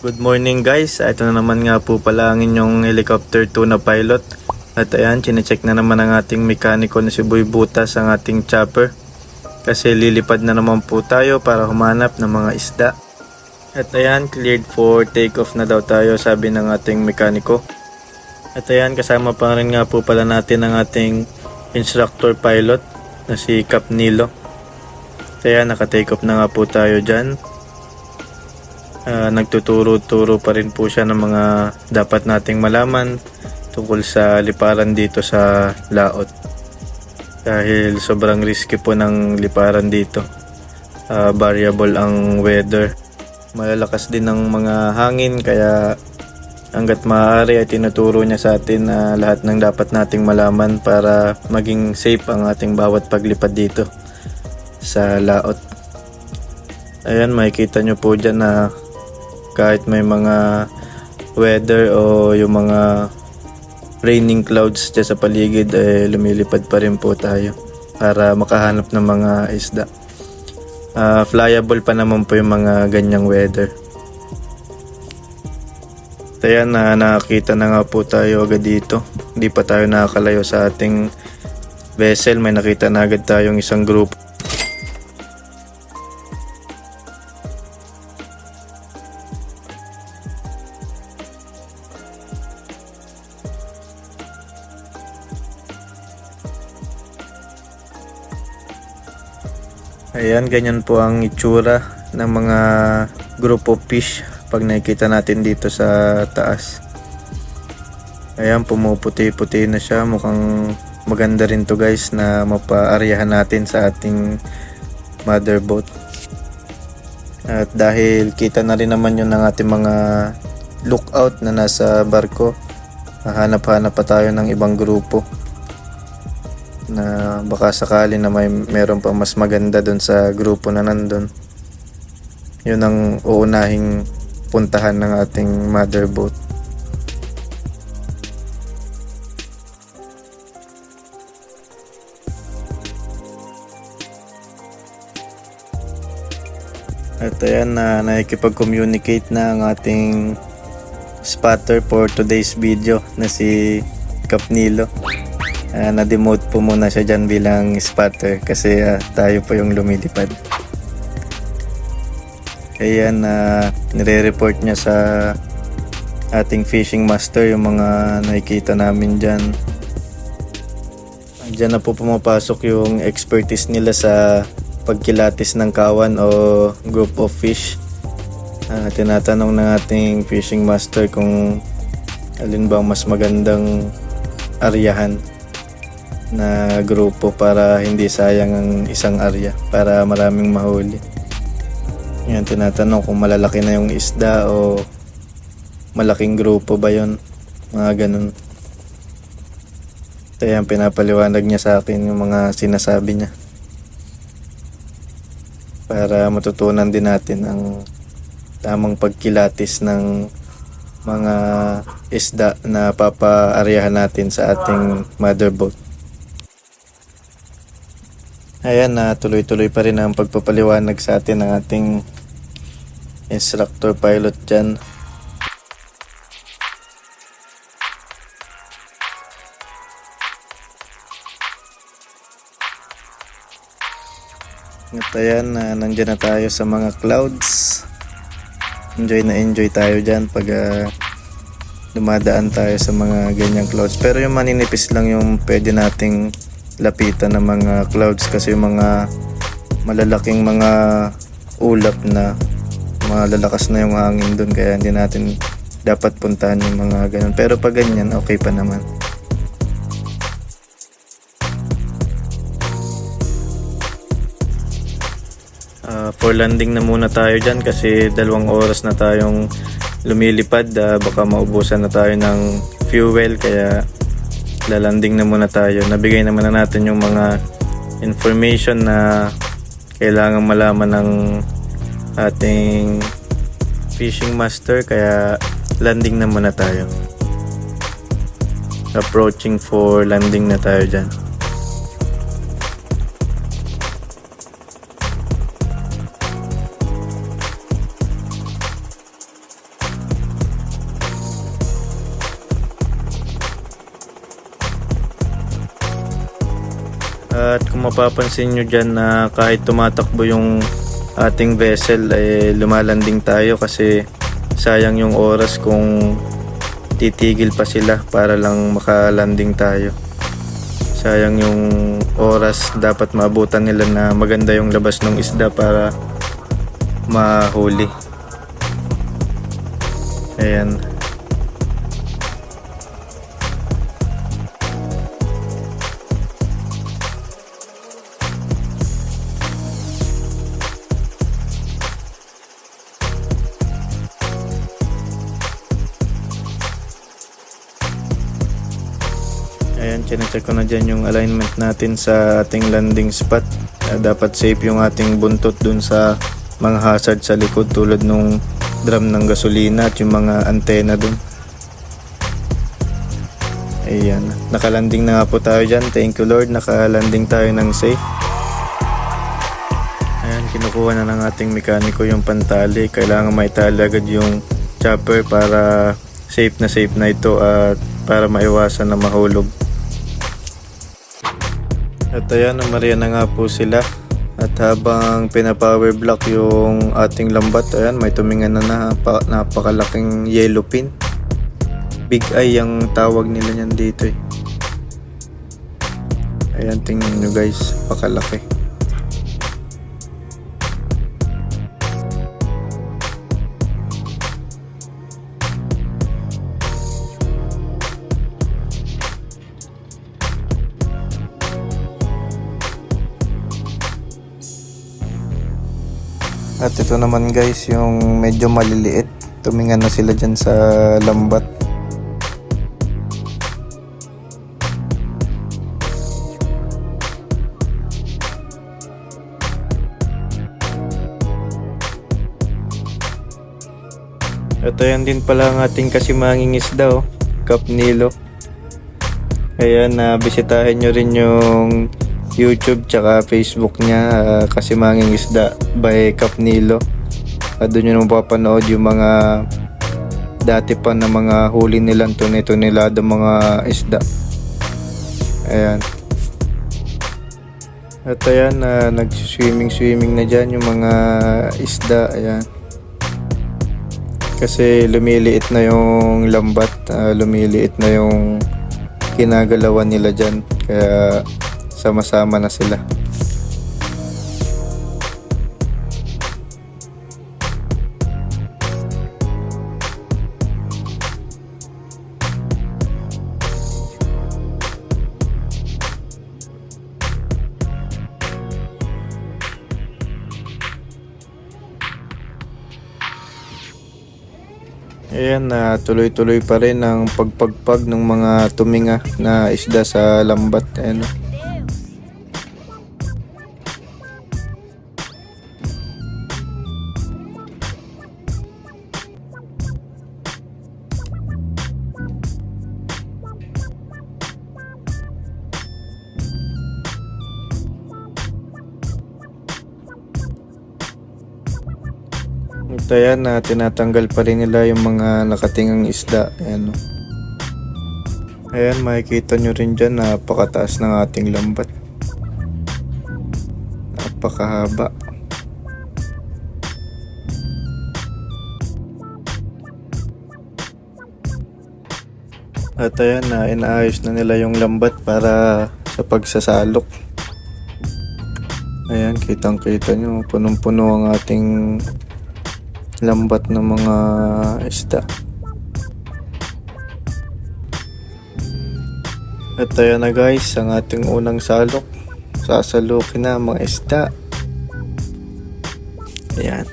Good morning guys, ito na naman nga po pala ang inyong helicopter 2 na pilot. At ayan, chinecheck na naman ang ating mekaniko na si Boy Butas ang ating chopper. Kasi lilipad na naman po tayo para humanap ng mga isda. At ayan, cleared for takeoff na daw tayo, sabi ng ating mekaniko. At ayan, kasama pa rin nga po pala natin ang ating instructor pilot na si Cap Nilo. At ayan, naka-take off na nga po tayo dyan. Nagtuturo-turo pa rin po siya ng mga dapat nating malaman tungkol sa liparan dito sa laot, dahil sobrang risky po ng liparan dito. Variable ang weather, malalakas din ng mga hangin, kaya hanggat maaari ay tinuturo niya sa atin lahat ng dapat nating malaman para maging safe ang ating bawat paglipad dito sa laot. Ayan, makikita nyo po dyan na kahit may mga weather o yung mga raining clouds dyan sa paligid, lumilipad pa rin po tayo para makahanap ng mga isda. Flyable pa naman po yung mga ganyang weather. Ayan, nakakita na nga po tayo agad dito. Hindi pa tayo nakakalayo sa ating vessel, may nakita na agad tayong isang group. Ayan, ganyan po ang itsura ng mga group of fish pag nakikita natin dito sa taas. Ayan, pumuputi-puti na siya. Mukhang maganda rin to guys na mapaaryahan natin sa ating motherboat. At dahil kita na rin naman yun ng ating mga lookout na nasa barko, hanap-hanap pa tayo ng ibang grupo na baka sakali na meron pa mas maganda doon sa grupo na nandun. Yun ang uunahing puntahan ng ating motherboat. At ayan, nakikipag-communicate na ang ating spotter for today's video na si Cap Nilo. Na-demote po muna siya dyan bilang spotter kasi tayo po yung lumilipad. Ayan, nire-report niya sa ating fishing master yung mga nakikita namin dyan. Dyan na po pumapasok yung expertise nila sa pagkilatis ng kawan o group of fish. Tinatanong ng ating fishing master kung alin bang mas magandang aryahan na grupo para hindi sayang ang isang area, para maraming mahuli. Yan, tinatanong kung malalaki na yung isda o malaking grupo ba yon, mga ganun. Ito yan, pinapaliwanag niya sa akin yung mga sinasabi niya para matutunan din natin ang tamang pagkilatis ng mga isda na papaaryahan natin sa ating motherboat. Ayan, tuloy-tuloy pa rin ang pagpapaliwanag sa atin ng ating instructor pilot dyan. At ayan, nandyan na tayo sa mga clouds. Enjoy na enjoy tayo dyan pag dumadaan tayo sa mga ganyang clouds. Pero yung maninipis lang yung pwede nating lapitan ng mga clouds, kasi yung mga malalaking mga ulap na malalakas na yung hangin dun, kaya hindi natin dapat puntahan yung mga ganun. Pero pag ganyan, okay pa naman. For landing na muna tayo dyan kasi 2 oras na tayong lumilipad. Baka maubusan na tayo ng fuel, kaya lalanding na muna tayo. Nabigay naman na natin yung mga information na kailangan malaman ng ating fishing master, kaya landing na muna tayo. Approaching for landing na tayo dyan. At kung mapapansin nyo dyan na kahit tumatakbo yung ating vessel lumalanding tayo kasi sayang yung oras kung titigil pa sila para lang makalanding tayo. Sayang yung oras, dapat maabutan nila na maganda yung labas ng isda para mahuli. Ayan. Ayan, chinecheck ko na dyan yung alignment natin sa ating landing spot. Dapat safe yung ating buntot dun sa mga hazard sa likod tulad nung drum ng gasolina at yung mga antena dun. Ayan, nakalanding na nga po tayo dyan. Thank you Lord, nakalanding tayo ng safe. Ayan, kinukuha na ng ating mekaniko yung pantali. Kailangan maitali agad yung chopper para safe na ito at para maiwasan na mahulog. At ayan, Maria na nga po sila. At habang pinapower block yung ating lambat, ayan, may tumingan na napakalaking yellow pin. Big eye yung tawag nila niyan dito eh. Ayan, tingnan nyo guys, pakalaki. At ito naman guys, yung medyo maliliit. Tumingan na sila dyan sa lambat. At ayan din pala ang ating kasimanging isda oh, Cap Nilo. Ayan, bisitahin nyo rin yung YouTube tsaka Facebook niya, Kasimanging Isda by Cap Nilo. Doon nyo mapapanood yung mga dati pa na mga huli nilang tunay-tunilado mga isda. Ayan. At ayan, nag-swimming na dyan yung mga isda. Ayan. Kasi lumiliit na yung lambat, lumiliit na yung kinagalawan nila dyan. Kaya sama-sama na sila. Ayan, tuloy-tuloy pa rin ang pagpagpag ng mga tuminga na isda sa lambat. Ayan. At ayan, tinatanggal pa rin nila yung mga nakatingang isda. Ayan, ayan, makikita nyo rin dyan, napakataas ng ating lambat. Napakahaba. At ayan, inaayos na nila yung lambat para sa pagsasalok. Ayan, kitang-kita nyo, punong-puno ang ating lambat ng mga isda. At ayan na guys, ang ating unang salok. Sasalukin na mga isda. Ayan.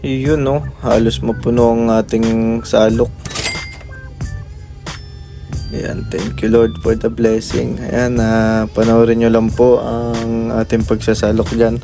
Yun no, halos mapuno ang ating salok. Ayan, thank you Lord for the blessing. Ayan, panoorin nyo lang po ang ating pagsasalok dyan.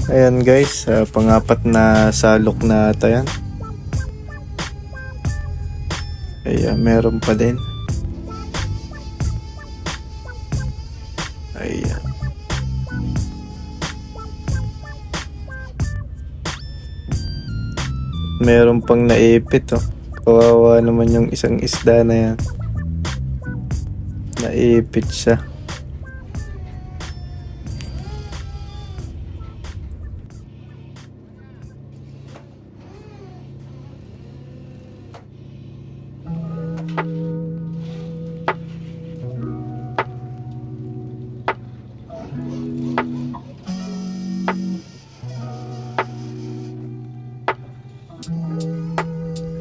Ayan guys, pangapat na salok na ata yan. Ayan, meron pa din. Ayan. Meron pang naipit oh. Kawawa naman yung isang isda na yan. Naipit siya.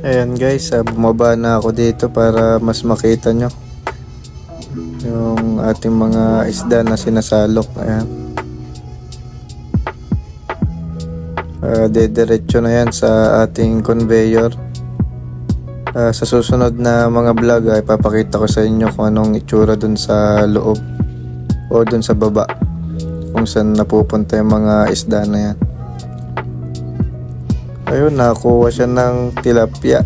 Ayan guys, bumaba na ako dito para mas makita nyo yung ating mga isda na sinasalok. Ayan. Dediretso na yan sa ating conveyor. Sa susunod na mga vlog ay papakita ko sa inyo kung anong itsura dun sa loob o dun sa baba, kung saan napupunta yung mga isda na yan. Ayun, nakakuha siya ng tilapia.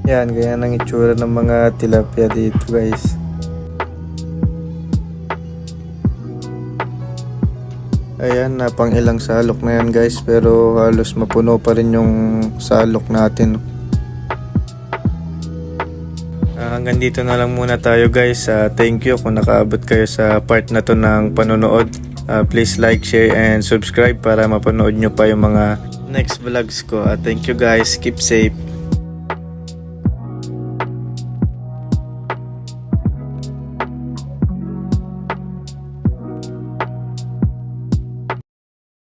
Yan, ganyan ang itsura ng mga tilapia dito guys. Ayan, pang ilang salok na yan guys, pero halos mapuno pa rin yung salok natin. Hanggang dito na lang muna tayo guys. Thank you kung nakaabot kayo sa part na to ng panonood. Please like, share, and subscribe para mapanood nyo pa yung mga next vlogs ko. Thank you guys. Keep safe.